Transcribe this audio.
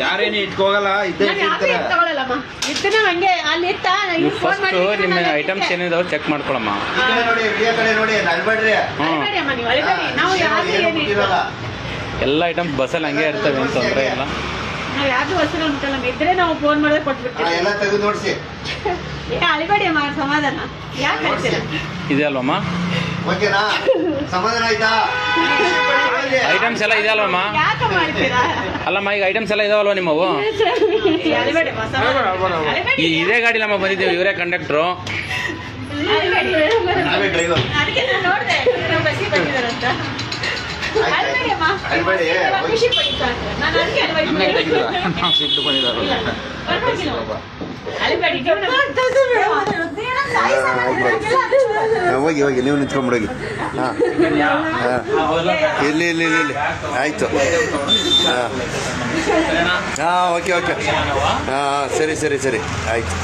ಯಾರೇನು ಇಟ್ಕೋಗಲ್ಲ ಇದ್ದೇ ಫಸ್ಟ್ ನಿಮ್ಮ items ಏನಿದಾವೆ check ಮಾಡ್ಕೊಳಮ್ಮ. ಎಲ್ಲ ಐಟಮ್ಸ್ ಬಸ್ಸಲ್ಲಿ ಹಂಗೆ ಇರ್ತವೆ, ಏನು ತೊಂದರೆ ಇಲ್ಲ. ಯಾವ್ದು ಹೊಸರು ಉಂಟಲ್ಲ ಇದ್ರೆ ನಾವು ಫೋನ್ ಮಾಡಿದ್ರೆ ಕೊಟ್ಬಿಡ್ತೀವಿ. ಎಲ್ಲ ತೆಗೆದು ನೋಡಿಸಿ ಅಳಿಬೇಡಿ ಅಮ್ಮ, ಸಮಾಧಾನ ಯಾಕೆ ಹೇಳ್ತೀರಾ? ಇದೆ ಅಲ್ವಮ್ಮ? ಓಕೆನಾ? ಸಮಾಧಾನ ಆಯ್ತಾ? ಐಟಮ್ಸ್ ಎಲ್ಲ ಇದೆ ಅಲ್ವಮ್ಮ? ಯಾಕೆ ಮಾಡ್ತೀರಾ? ಅಲ್ಲಮ್ಮ, ಈಗ ಐಟಮ್ಸ್ ಎಲ್ಲ ಇದಾವಲ್ವ ನಿಮ್ಮವು? ಅಳಿಬೇಡಿ ಅಮ್ಮ, ಸಮಾಧಾನ. ಇದೇ ಗಾಡಿಲಮ್ಮ ಬಂದಿದ್ದೀವಿ, ಇವರೇ ಕಂಡಕ್ಟ್ರು. ನಾವೇ ಡ್ರೈವರ್. ಅದಕ್ಕೆ ನಾನು ನೋಡಿದೆ ಬಸ್ಸಿಗೆ ಬಂದಿದ್ದಾರಂತ. ಅಳಿಬೇಡಿ ಅಮ್ಮ, ಅಳ್ಬೇಡಿ. ಖುಷಿ ಪಡಿ ಸಾಕು. ನಾನು ಅದಕ್ಕೆ ಅಳಿಬೇಡಿ. ಹೋಗಿ ಹೋಗಿ ನೀವು ನಿಂತ್ಕೊಂಡ್ಬಿಡೋಗಿ. ಹಾಂ ಇಲ್ಲಿ ಇಲ್ಲಿ ಇಲ್ಲಿ ಆಯಿತು. ಹಾಂ ಓಕೆ ಓಕೆ. ಹಾಂ ಸರಿ ಸರಿ ಸರಿ ಆಯಿತು.